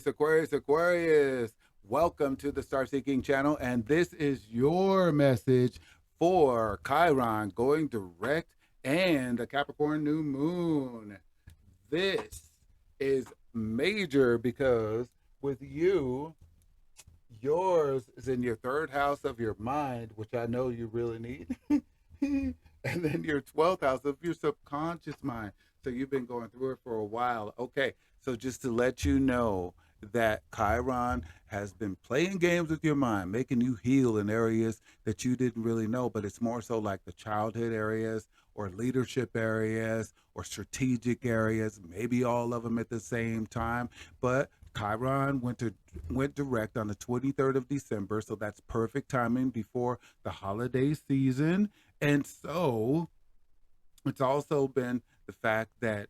Aquarius. Welcome to the Starseeking channel, and this is your message for Chiron going direct and the Capricorn new moon. This is major because with you, yours is in your third house of your mind, which I know you really need. And then your 12th house of your subconscious mind. So you've been going through it for a while. Okay, so just to let you know that Chiron has been playing games with your mind, making you heal in areas that you didn't really know, but it's more so like the childhood areas or leadership areas or strategic areas, maybe all of them at the same time. But Chiron went direct on the 23rd of December, so that's perfect timing before the holiday season. And so it's also been the fact that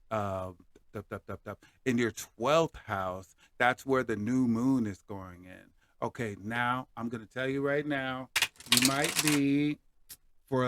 in your 12th house, that's where the new moon is going in. Okay, now I'm going to tell you right now, you might be for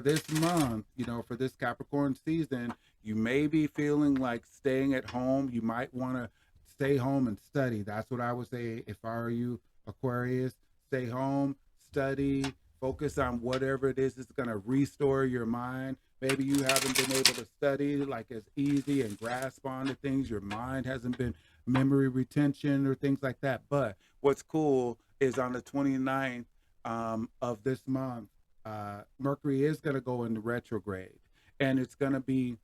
this month, for this Capricorn season, you may be feeling like staying at home. You might want to stay home and study. That's what I would say if I were you, Aquarius. Stay home, study, focus on whatever it is that's going to restore your mind. Maybe you haven't been able to study like as easy and grasp onto things. Your mind hasn't been memory retention or things like that. But what's cool is on the 29th of this month, Mercury is going to go into retrograde, and it's going to be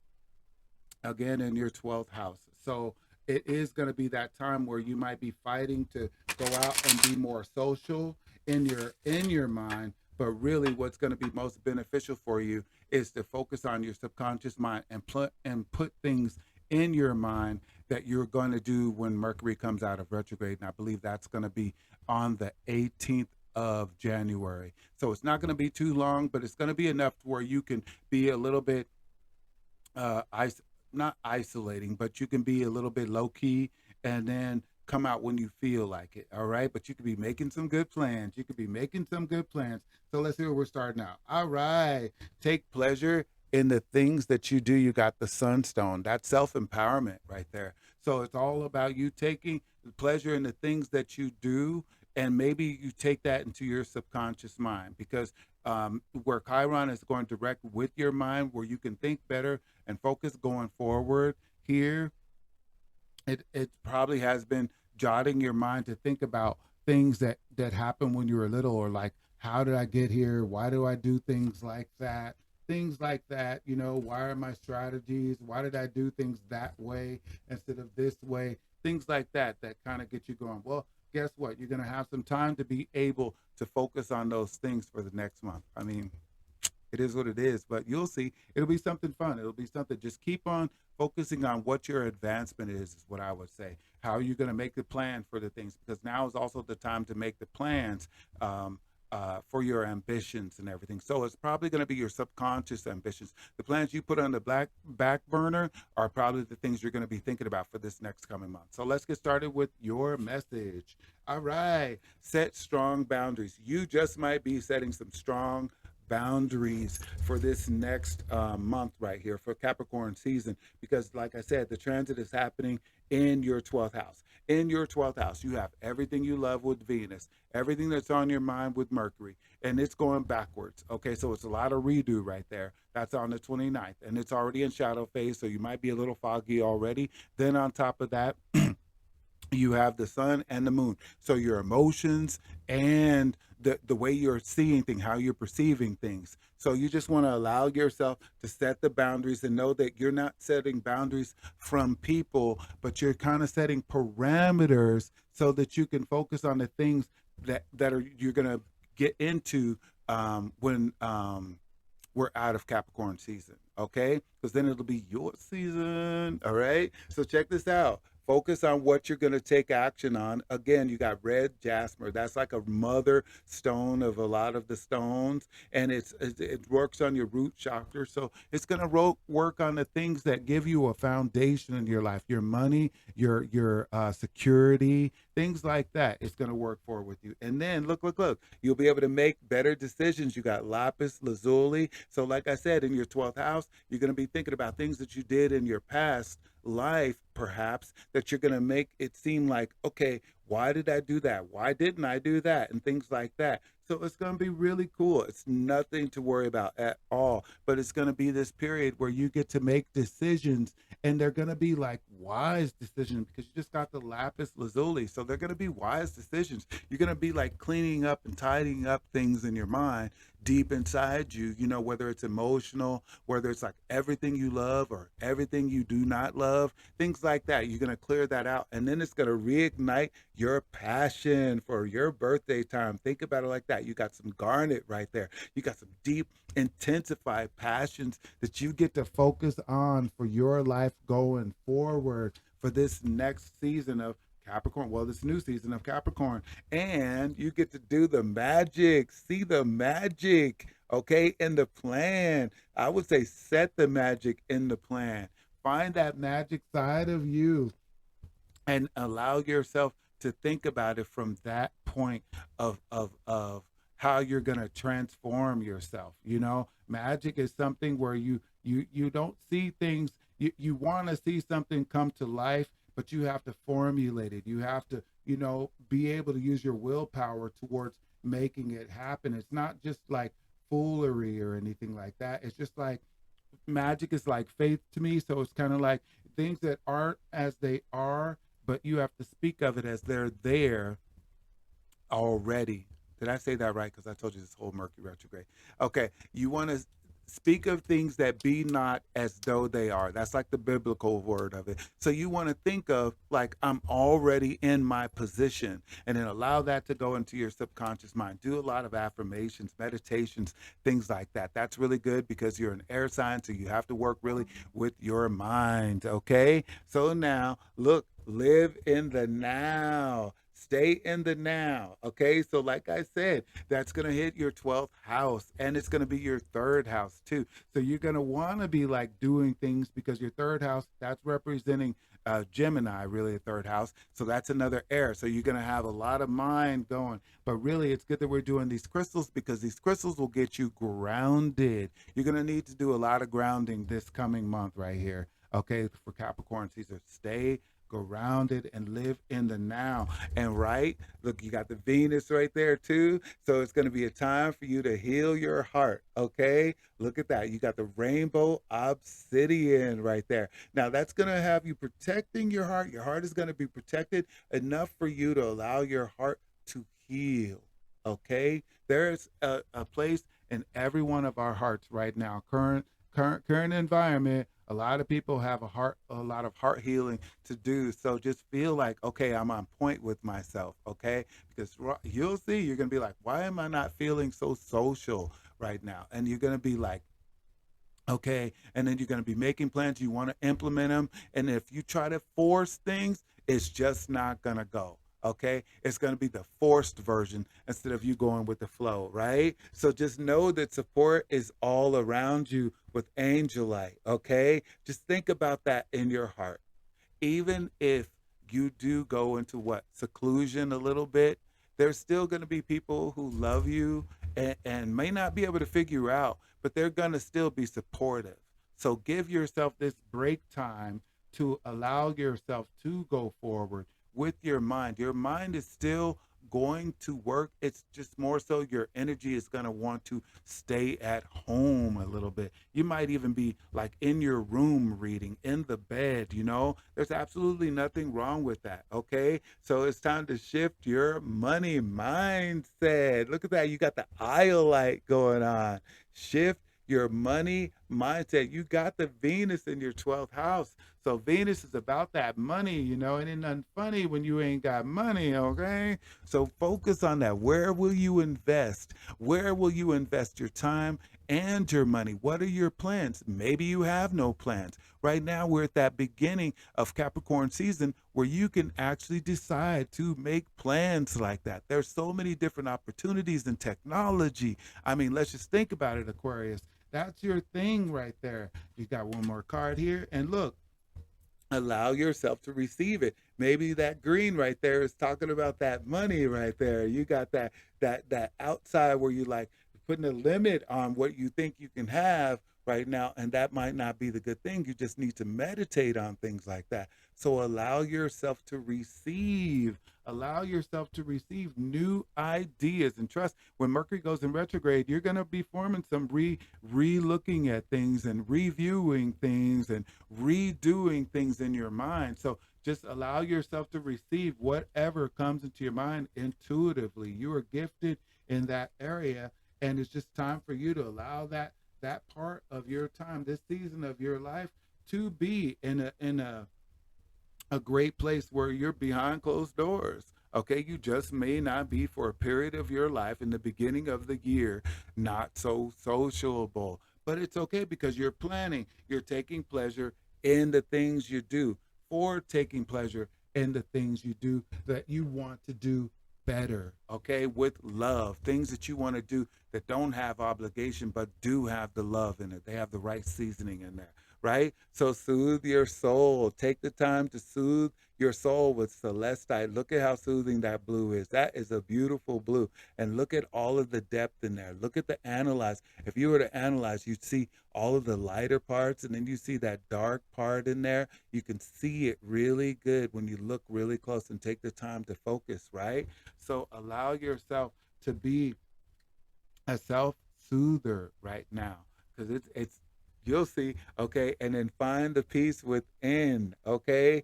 again in your 12th house. So it is going to be that time where you might be fighting to go out and be more social in your mind, but really what's going to be most beneficial for you is to focus on your subconscious mind and put things in your mind that you're going to do when Mercury comes out of retrograde. And I believe that's going to be on the 18th of January. So it's not going to be too long, but it's going to be enough where you can be a little bit not isolating, but you can be a little bit low key and then come out when you feel like it. All right. But you could be making some good plans. So let's see where we're starting out. All right. Take pleasure in the things that you do. You got the sunstone. That's self-empowerment right there. So it's all about you taking pleasure in the things that you do, and maybe you take that into your subconscious mind, because where Chiron is going direct with your mind, where you can think better and focus going forward here, it probably has been jotting your mind to think about things that happened when you were little, or like, how did I get here? Why do I do things like that? Things like that, why are my strategies? Why did I do things that way instead of this way? Things like that kind of get you going. Well, guess what? You're going to have some time to be able to focus on those things for the next month. I mean, it is what it is, but you'll see. It'll be something fun. It'll be something. Just keep on focusing on what your advancement is what I would say. How are you going to make the plan for the things? Because now is also the time to make the plans for your ambitions and everything. So it's probably going to be your subconscious ambitions. The plans you put on the back burner are probably the things you're going to be thinking about for this next coming month. So let's get started with your message. All right. Set strong boundaries. You just might be setting some strong boundaries for this next month right here for Capricorn season, because like I said, the transit is happening in your 12th house. In your 12th house, you have everything you love with Venus, everything that's on your mind with Mercury, and it's going backwards. Okay, so it's a lot of redo right there. That's on the 29th, and it's already in shadow phase, so you might be a little foggy already. Then on top of that, you have the sun and the moon. So your emotions and the way you're seeing things, how you're perceiving things. So you just want to allow yourself to set the boundaries and know that you're not setting boundaries from people, but you're kind of setting parameters so that you can focus on the things that you're going to get into when we're out of Capricorn season. Okay, because then it'll be your season. All right, so check this out. Focus on what you're going to take action on. Again, you got red jasper. That's like a mother stone of a lot of the stones, and it works on your root chakra. So it's going to work on the things that give you a foundation in your life, your money, your security, things like that. It's going to work for with you. And then look, you'll be able to make better decisions. You got lapis lazuli. So like I said, in your 12th house, you're going to be thinking about things that you did in your past life, perhaps, that you're going to make it seem like, okay, why did I do that? Why didn't I do that? And things like that. So it's going to be really cool. It's nothing to worry about at all, but it's going to be this period where you get to make decisions, and they're going to be like wise decisions because you just got the lapis lazuli. So they're going to be wise decisions. You're going to be like cleaning up and tidying up things in your mind deep inside you, whether it's emotional, whether it's like everything you love or everything you do not love, things like that. You're going to clear that out, and then it's going to reignite your passion for your birthday time. Think about it like that. You got some garnet right there. You got some deep, intensified passions that you get to focus on for your life going forward for this next season of Capricorn. Well, this new season of Capricorn. And you get to do the magic, see the magic, okay, in the plan. I would say set the magic in the plan. Find that magic side of you and allow yourself to think about it from that point of how you're going to transform yourself. Magic is something where you don't see things. You want to see something come to life, but you have to formulate it. You have to be able to use your willpower towards making it happen. It's not just like foolery or anything like that. It's just like magic is like faith to me. So it's kind of like things that aren't as they are, but you have to speak of it as they're there already. Did I say that right? Because I told you this whole Mercury retrograde. Okay, you want to speak of things that be not as though they are. That's like the biblical word of it. So you want to think of like, I'm already in my position, and then allow that to go into your subconscious mind. Do a lot of affirmations, meditations, things like that. That's really good because you're an air sign, so you have to work really with your mind. Okay, so now look, live in the now. Stay in the now. Okay. So, like I said, that's going to hit your 12th house, and it's going to be your third house too. So, you're going to want to be like doing things because your third house, that's representing Gemini, really a third house. So, that's another air. So, you're going to have a lot of mind going. But really, it's good that we're doing these crystals because these crystals will get you grounded. You're going to need to do a lot of grounding this coming month right here. Okay. For Capricorn season, stay grounded and live in the now. And right, look, you got the Venus right there too. So it's going to be a time for you to heal your heart. Okay, look at that. You got the rainbow obsidian right there. Now that's going to have you protecting your heart. Your heart is going to be protected enough for you to allow your heart to heal. Okay, there's a place in every one of our hearts right now. Current environment, a lot of people have a lot of heart healing to do. So just feel like, okay, I'm on point with myself. Okay, because you'll see, you're gonna be like, why am I not feeling so social right now? And you're gonna be like, okay, and then you're going to be making plans. You want to implement them, and if you try to force things, it's just not going to go. Okay, it's going to be the forced version instead of you going with the flow, right? So just know that support is all around you with angelite. Okay, just think about that in your heart. Even if you do go into what, seclusion a little bit, there's still going to be people who love you and may not be able to figure you out, but they're going to still be supportive. So give yourself this break time to allow yourself to go forward with your mind. Your mind is still going to work. It's just more so your energy is going to want to stay at home a little bit. You might even be like in your room reading, in the bed, There's absolutely nothing wrong with that, okay? So it's time to shift your money mindset. Look at that. You got the iolite going on. Shift your money mindset. You got the Venus in your 12th house. So Venus is about that money, and it's nothing funny when you ain't got money, okay? So focus on that. Where will you invest? Where will you invest your time and your money? What are your plans? Maybe you have no plans. Right now, we're at that beginning of Capricorn season where you can actually decide to make plans like that. There's so many different opportunities in technology. I mean, let's just think about it, Aquarius. That's your thing right there. You got one more card here, and look, allow yourself to receive it. Maybe that green right there is talking about that money right there. You got that outside where you like putting a limit on what you think you can have right now, and that might not be the good thing. You just need to meditate on things like that. So allow yourself to receive. Allow yourself to receive new ideas, and trust when Mercury goes in retrograde, you're going to be forming some re-looking at things and reviewing things and redoing things in your mind. So just allow yourself to receive whatever comes into your mind intuitively. You are gifted in that area, and it's just time for you to allow that part of your time, this season of your life, to be in a great place where you're behind closed doors. Okay, you just may not be for a period of your life in the beginning of the year, not so sociable. But it's okay because you're planning, you're taking pleasure in the things you do, for taking pleasure in the things you do that you want to do better, okay, with love, things that you want to do that don't have obligation but do have the love in it. They have the right seasoning in there, right? So soothe your soul. Take the time to soothe your soul with celestite. Look at how soothing that blue is. That is a beautiful blue. And look at all of the depth in there. Look at the analyze. If you were to analyze, you'd see all of the lighter parts, and then you see that dark part in there. You can see it really good when you look really close and take the time to focus, right? So allow yourself to be a self-soother right now, because it's you'll see, okay, and then find the peace within, okay,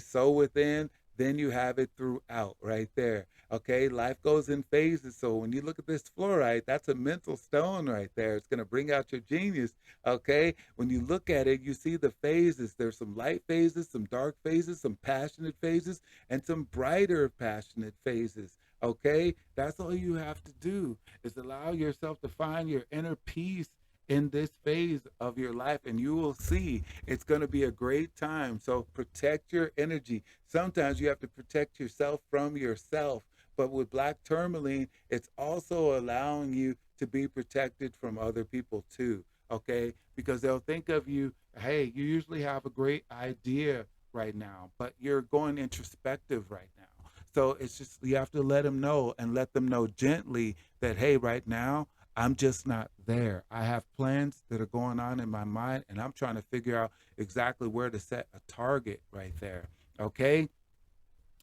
so within, then you have it throughout right there, okay. Life goes in phases, so when you look at this fluorite, that's a mental stone right there. It's going to bring out your genius, okay. When you look at it, you see the phases. There's some light phases, some dark phases, some passionate phases, and some brighter passionate phases, okay. That's all you have to do, is allow yourself to find your inner peace in this phase of your life, and you will see it's going to be a great time. So protect your energy. Sometimes you have to protect yourself from yourself, but with black tourmaline, it's also allowing you to be protected from other people too, okay, because they'll think of you, hey, you usually have a great idea right now, but you're going introspective right now. So it's just, you have to let them know, and let them know gently that, hey, right now, I'm just not there. I have plans that are going on in my mind, and I'm trying to figure out exactly where to set a target right there. Okay?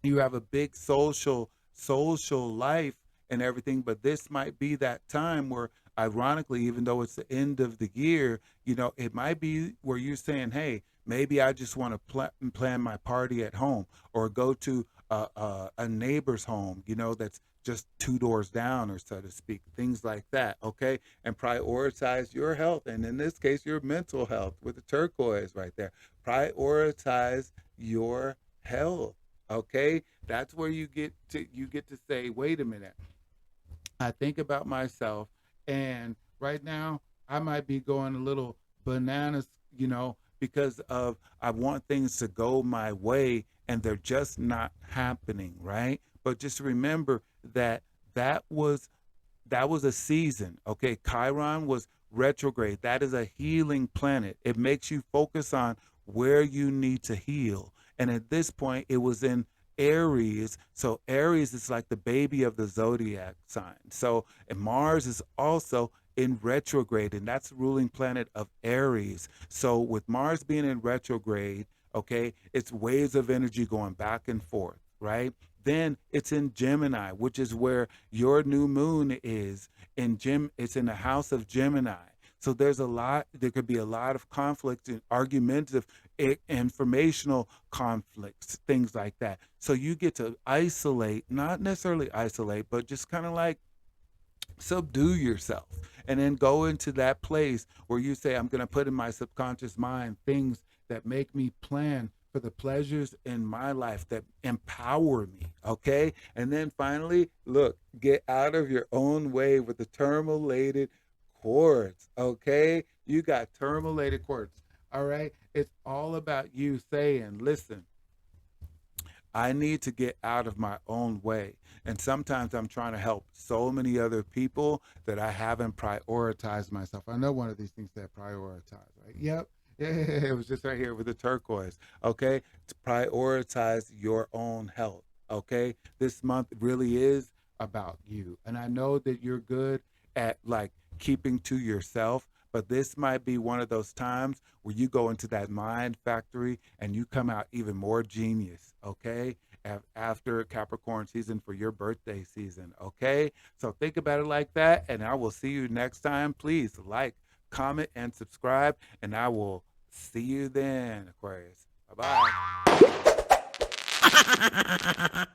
You have a big social life and everything, but this might be that time where, ironically, even though it's the end of the year, it might be where you're saying, hey, maybe I just want to plan my party at home, or go to a neighbor's home, that's just two doors down, or so to speak, things like that, okay? And prioritize your health, and in this case, your mental health with the turquoise right there. Prioritize your health, okay? That's where you get to say, wait a minute, I think about myself, and right now I might be going a little bananas, because of, I want things to go my way, and they're just not happening, right? But just remember that that was that was a season. Okay, Chiron was retrograde. That is a healing planet. It makes you focus on where you need to heal. And at this point, it was in Aries. So Aries is like the baby of the zodiac sign. So, and Mars is also in retrograde, and that's the ruling planet of Aries. So with Mars being in retrograde, okay, it's waves of energy going back and forth, right? Then it's in Gemini, which is where your new moon is. It's in the house of Gemini. So there could be a lot of conflict and argumentative, informational conflicts, things like that. So you get to isolate, not necessarily isolate, but just kind of like subdue yourself, and then go into that place where you say, I'm going to put in my subconscious mind things that make me plan for the pleasures in my life, that empower me, okay? And then finally, look, get out of your own way with the terminated chords, okay? You got terminated chords, all right? It's all about you saying, listen, I need to get out of my own way. And sometimes I'm trying to help so many other people that I haven't prioritized myself. I know one of these things that prioritize, right? Yep. Yeah, it was just right here with the turquoise. Okay. To prioritize your own health. Okay. This month really is about you. And I know that you're good at like keeping to yourself. But this might be one of those times where you go into that mind factory and you come out even more genius, okay? After Capricorn season for your birthday season, okay? So think about it like that, and I will see you next time. Please like, comment, and subscribe, and I will see you then, Aquarius. Bye bye.